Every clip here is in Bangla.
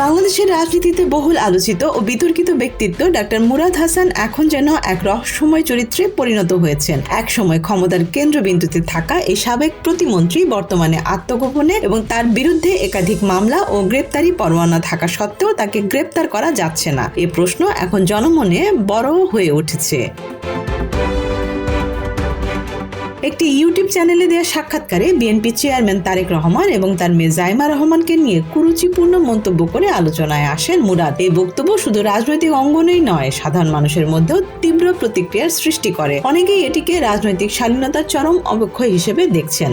বাংলাদেশের রাজনীতিতে বহুল আলোচিত ও বিতর্কিত ব্যক্তিত্ব ডাক্তার মুরাদ হাসান এখন যেন এক রহস্যময় চরিত্রে পরিণত হয়েছেন। এক সময় ক্ষমতার কেন্দ্রবিন্দুতে থাকা এই সাবেক প্রতিমন্ত্রী বর্তমানে আত্মগোপনে এবং তার বিরুদ্ধে একাধিক মামলা ও গ্রেপ্তারি পরোয়ানা থাকা সত্ত্বেও তাকে গ্রেপ্তার করা যাচ্ছে না। এই প্রশ্ন এখন জনমনে বড় হয়ে উঠেছে। একটি ইউটিউব চ্যানেলে দেওয়া সাক্ষাৎকারে বিএনপি চেয়ারম্যান তারেক রহমান এবং তার মেয়ে জাইমা রহমানকে নিয়ে কুরুচিপূর্ণ মন্তব্য করে আলোচনায় আসেন মুরাদ। এই বক্তব্য শুধু রাজনৈতিক অঙ্গনেই নয়, সাধারণ মানুষের মধ্যেও তীব্র প্রতিক্রিয়ার সৃষ্টি করে। অনেকেই এটিকে রাজনৈতিক শালীনতার চরম অবক্ষয় হিসেবে দেখছেন।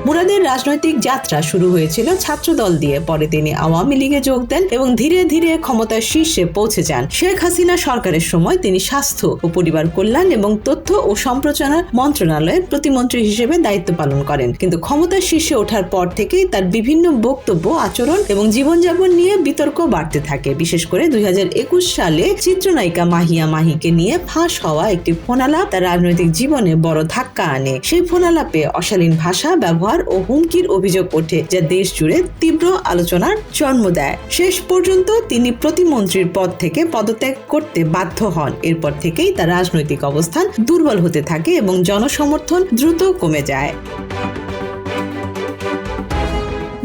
মুরাদের রাজনৈতিক যাত্রা শুরু হয়েছিল ছাত্রদল দিয়ে। পরে তিনি আওয়ামী লীগে যোগ দেন এবং ধীরে ধীরে ক্ষমতার শীর্ষে পৌঁছে যান। শেখ হাসিনা সরকারের সময় তিনি স্বাস্থ্য ও পরিবার কল্যাণ এবং তথ্য ও সম্প্রচার মন্ত্রণালয়ের প্রতিমন্ত্রী হিসেবে দায়িত্ব পালন করেন। কিন্তু ক্ষমতার শীর্ষে ওঠার পর থেকেই তার বিভিন্ন বক্তব্য, আচরণ এবং জীবনযাপন নিয়ে বিতর্ক বাড়তে থাকে। বিশেষ করে 2021 সালে চিত্রনায়িকা মাহিয়া মাহিকে নিয়ে ফাঁস হওয়া একটি ফোনালাপ তার রাজনৈতিক জীবনে বড় ধাক্কা আনে। সেই ফোনালাপে অশালীন ভাষা ব্যবহার ও হুমকির অভিযোগ ওঠে, যা দেশ জুড়ে তীব্র আলোচনার জন্ম দেয়। শেষ পর্যন্ত তিনি প্রতিমন্ত্রীর পদ থেকে পদত্যাগ করতে বাধ্য হন। এরপর থেকেই তার রাজনৈতিক অবস্থান দুর্বল হতে থাকে এবং জনসমর্থন দ্রুত কমে যায়।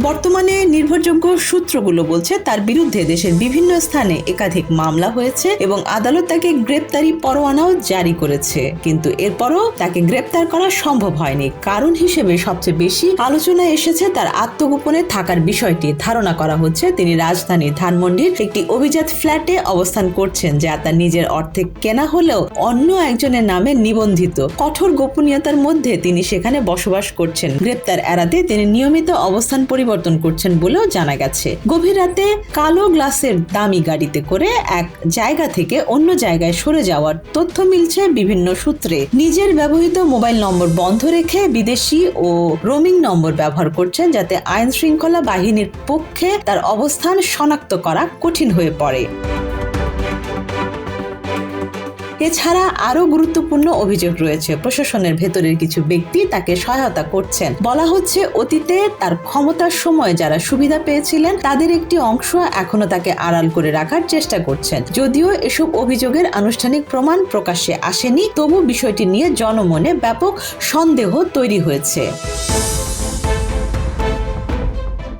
বর্তমানে নির্ভরযোগ্য সূত্রগুলো বলছে তার বিরুদ্ধে দেশের বিভিন্ন স্থানে একাধিক মামলা হয়েছে এবং আদালত তাকে গ্রেপ্তারি পরোয়ানাও জারি করেছে। কিন্তু এরপরও তাকে গ্রেপ্তার করা সম্ভব হয়নি। কারণ হিসেবে সবচেয়ে বেশি আলোচনায় এসেছে তার আত্মগোপনে থাকার বিষয়টি। ধারণা করা হচ্ছে তিনি রাজধানীর ধানমন্ডির একটি অভিজাত ফ্ল্যাটে অবস্থান করছেন, যা তার নিজের অর্থে কেনা হলেও অন্য একজনের নামে নিবন্ধিত। কঠোর গোপনীয়তার মধ্যে তিনি সেখানে বসবাস করছেন। গ্রেপ্তার এড়াতে তিনি নিয়মিত অবস্থান পরিবর্তন করছেন বলেও জানা গেছে। গভীর রাতে কালো গ্লাসের দামি গাড়িতে করে এক জায়গা থেকে অন্য জায়গায় সরে যাওয়ার তথ্য মিলছে বিভিন্ন সূত্রে। নিজের ব্যবহৃত মোবাইল নম্বর বন্ধ রেখে বিদেশি ও রোমিং নম্বর ব্যবহার করছেন, যাতে আইন শৃঙ্খলা বাহিনীর পক্ষে তার অবস্থান শনাক্ত করা কঠিন হয়ে পড়ে। এছাড়া আরো গুরুত্বপূর্ণ অভিযোগ রয়েছে। প্রশাসনের ভেতরের কিছু ব্যক্তি তাকে সহায়তা করছেন। বলা হচ্ছে অতীতে তার ক্ষমতার সময় যারা সুবিধা পেয়েছিলেন তাদের একটি অংশ এখনো তাকে আড়াল করে রাখার চেষ্টা করছেন। যদিও এসব অভিযোগের আনুষ্ঠানিক প্রমাণ প্রকাশ্যে আসেনি, তবু বিষয়টি নিয়ে জনমনে ব্যাপক সন্দেহ তৈরি হয়েছে।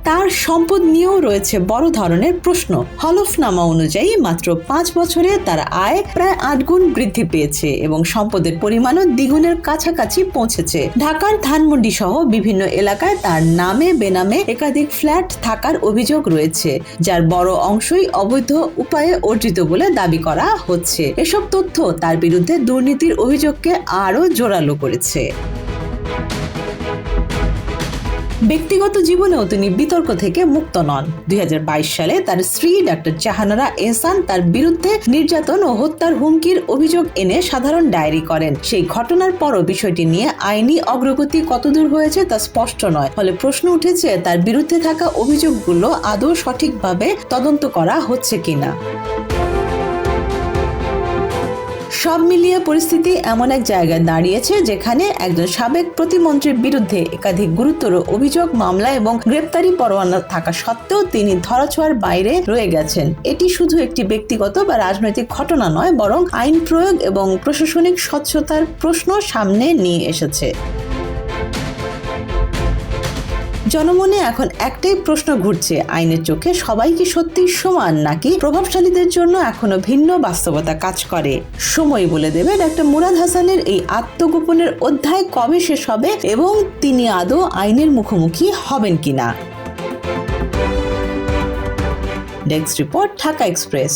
তার সম্পদ নিয়েও রয়েছে বড় ধরনের প্রশ্ন। হলফনামা অনুযায়ী মাত্র 5 বছরে তার আয় প্রায় 8 গুণ বৃদ্ধি পেয়েছে এবং সম্পদের পরিমাণও দ্বিগুণের কাছাকাছি পৌঁছেছে। ঢাকার ধানমন্ডি সহ বিভিন্ন এলাকায় তার নামে বেনামে একাধিক ফ্ল্যাট থাকার অভিযোগ রয়েছে, যার বড় অংশই অবৈধ উপায়ে অর্জিত বলে দাবি করা হচ্ছে। এসব তথ্য তার বিরুদ্ধে দুর্নীতির অভিযোগকে আরও জোরালো করেছে। ব্যক্তিগত জীবনেও তিনি বিতর্ক থেকে মুক্ত নন। 2022 সালে তার স্ত্রী ডাক্তার জাহানারা এহসান তার বিরুদ্ধে নির্যাতন ও হত্যার হুমকির অভিযোগ এনে সাধারণ ডায়েরি করেন। সেই ঘটনার পরও বিষয়টি নিয়ে আইনি অগ্রগতি কতদূর হয়েছে তা স্পষ্ট নয়। ফলে প্রশ্ন উঠেছে তার বিরুদ্ধে থাকা অভিযোগগুলো আদৌ সঠিকভাবে তদন্ত করা হচ্ছে কিনা। সব মিলিয়ে পরিস্থিতি এমন এক জায়গায় দাঁড়িয়েছে যেখানে একজন সাবেক প্রতিমন্ত্রীর বিরুদ্ধে একাধিক গুরুতর অভিযোগ, মামলা এবং গ্রেপ্তারি পরোয়ানা থাকা সত্ত্বেও তিনি ধরাছোঁয়ার বাইরে রয়ে গেছেন। এটি শুধু একটি ব্যক্তিগত বা রাজনৈতিক ঘটনা নয়, বরং আইন প্রয়োগ এবং প্রশাসনিক স্বচ্ছতার প্রশ্ন সামনে নিয়ে এসেছে। জনমনে এখন একটাই প্রশ্ন ঘুরছে, আইনের চোখে সবাই কি সত্যি সমান, নাকি প্রভাবশালীদের জন্য এখনো ভিন্ন বাস্তবতা কাজ করে? সময় বলে দেবে ডাক্তার মুরাদ হাসানের এই আত্মগোপনের অধ্যায় কবে শেষ হবে এবং তিনি আদৌ আইনের মুখোমুখি হবেন কিনা। Desk report, Dhaka express.